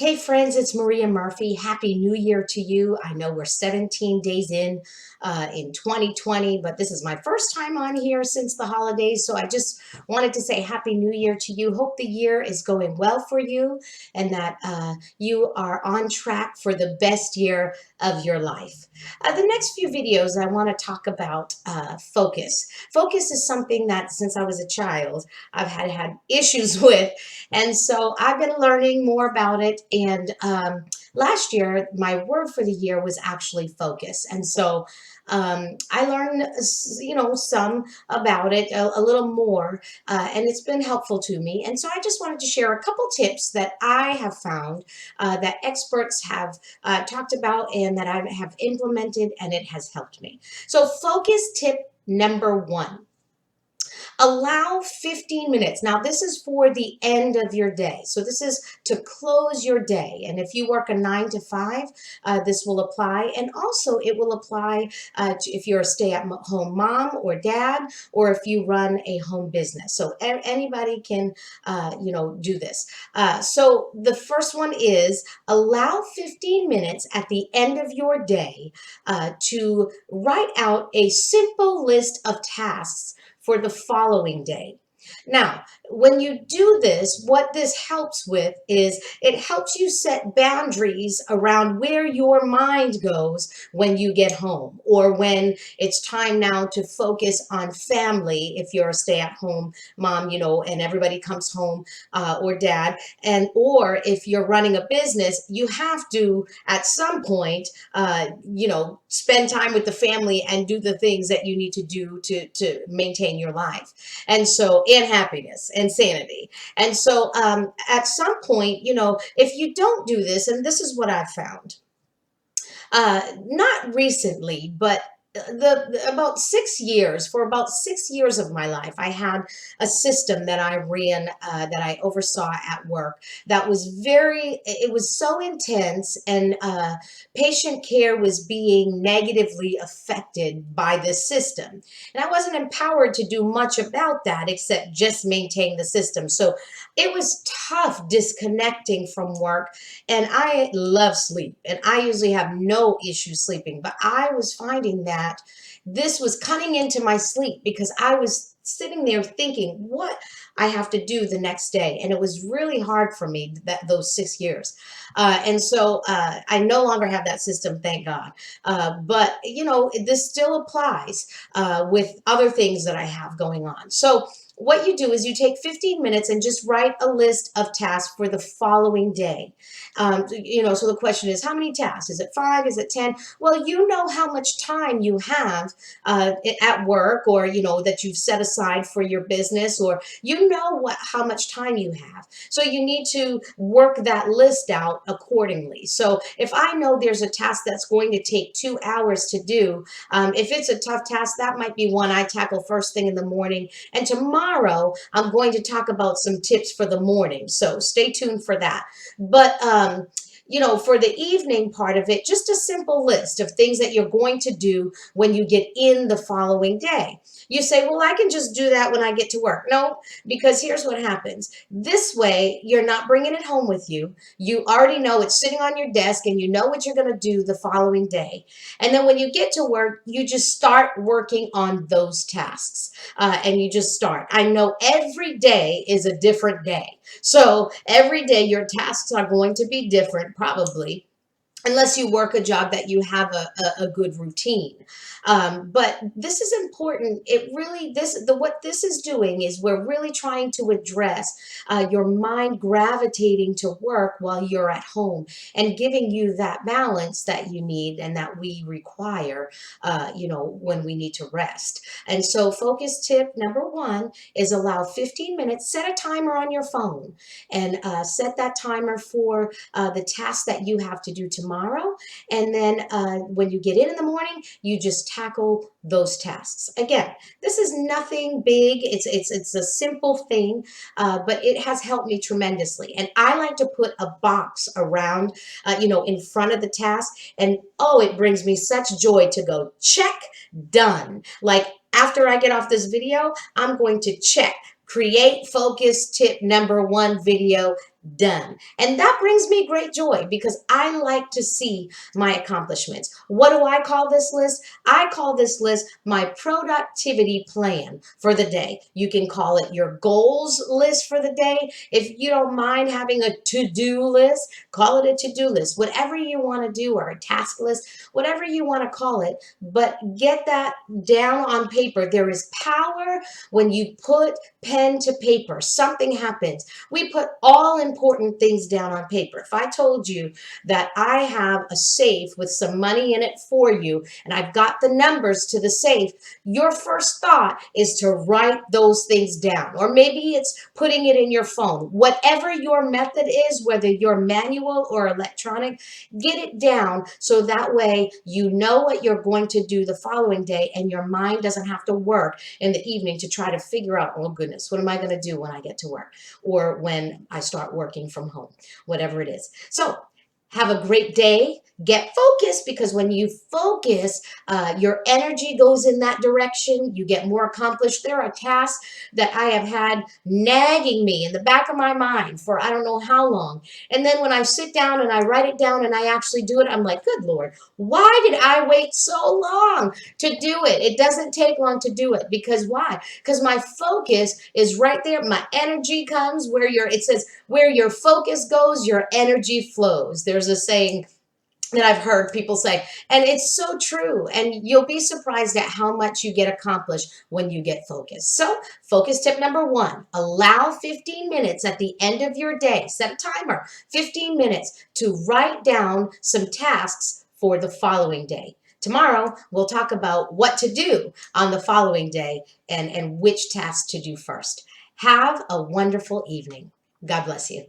Hey friends, it's Maria Murphy. Happy New Year to you. I know we're 17 days in 2020, but this is my first time on here since the holidays. So I just wanted to say Happy New Year to you. Hope the year is going well for you and that you are on track for the best year of your life. The next few videos, I want to talk about focus. Focus is something that since I was a child, I've had issues with. And so I've been learning more about it. And last year, my word for the year was actually focus. And so I learned, some about it, a little more, and it's been helpful to me. And so I just wanted to share a couple tips that I have found that experts have talked about and that I have implemented, and it has helped me. So, focus tip number one. Allow 15 minutes. Now, this is for the end of your day. So this is to close your day. And if you work a 9 to 5, this will apply. And also it will apply to if you're a stay-at-home mom or dad, or if you run a home business. So anybody can, do this. So the first one is allow 15 minutes at the end of your day to write out a simple list of tasks for the following day. Now, when you do this, what this helps with is it helps you set boundaries around where your mind goes when you get home or when it's time now to focus on family if you're a stay-at-home mom, and everybody comes home or dad, and or if you're running a business, you have to at some point spend time with the family and do the things that you need to do to maintain your life. And so, and happiness and sanity. And so, at some point, if you don't do this, and this is what I've found, not recently, but the about 6 years for about 6 years of my life, I had a system that I ran, that I oversaw at work, that was it was so intense, and patient care was being negatively affected by this system, and I wasn't empowered to do much about that except just maintain the system. So it was tough disconnecting from work, and I love sleep, and I usually have no issue sleeping, but I was finding that this was cutting into my sleep because I was sitting there thinking what I have to do the next day. And it was really hard for me that those 6 years. And so I no longer have that system, thank God. But, this still applies with other things that I have going on. So what you do is you take 15 minutes and just write a list of tasks for the following day. So the question is, how many tasks? Is it 5? Is it 10? Well, you know how much time you have at work, or, that you've set aside for your business, or how much time you have. So you need to work that list out accordingly. So if I know there's a task that's going to take 2 hours to do, if it's a tough task, that might be one I tackle first thing in the morning. And tomorrow, I'm going to talk about some tips for the morning. So stay tuned for that. But for the evening part of it, just a simple list of things that you're going to do when you get in the following day. You say, well, I can just do that when I get to work. No, because here's what happens. This way, you're not bringing it home with you. You already know it's sitting on your desk and you know what you're going to do the following day. And then when you get to work, you just start working on those tasks, and you just start. I know every day is a different day. So every day your tasks are going to be different, probably, unless you work a job that you have a good routine. But this is important. It really, what this is doing is we're really trying to address your mind gravitating to work while you're at home, and giving you that balance that you need and that we require, when we need to rest. And so focus tip number one is allow 15 minutes, set a timer on your phone, and set that timer for the task that you have to do tomorrow. And then when you get in the morning, you just tackle those tasks. Again, this is nothing big. It's a simple thing, but it has helped me tremendously. And I like to put a box around, in front of the task. And oh, it brings me such joy to go check, done. Like after I get off this video, I'm going to check create focus tip number one video done. And that brings me great joy because I like to see my accomplishments. What do I call this list? I call this list my productivity plan for the day. You can call it your goals list for the day. If you don't mind having a to-do list, call it a to-do list. Whatever you want to do, or a task list, whatever you want to call it, but get that down on paper. There is power when you put pen to paper. Something happens. We put all important things down on paper. If I told you that I have a safe with some money in it for you, and I've got the numbers to the safe, your first thought is to write those things down. Or maybe it's putting it in your phone. Whatever your method is, whether you're manual or electronic, get it down so that way you know what you're going to do the following day, and your mind doesn't have to work in the evening to try to figure out, oh goodness, what am I going to do when I get to work, or when I start working from home, whatever it is. So have a great day. Get focused, because when you focus, your energy goes in that direction. You get more accomplished. There are tasks that I have had nagging me in the back of my mind for I don't know how long. And then when I sit down and I write it down and I actually do it, I'm like, good Lord, why did I wait so long to do it? It doesn't take long to do it. Because why? Because my focus is right there. My energy comes where it says, where your focus goes, your energy flows. There's a saying that I've heard people say, and it's so true. And you'll be surprised at how much you get accomplished when you get focused. So, focus tip number one, allow 15 minutes at the end of your day. Set a timer, 15 minutes, to write down some tasks for the following day. Tomorrow, we'll talk about what to do on the following day, and which tasks to do first. Have a wonderful evening. God bless you.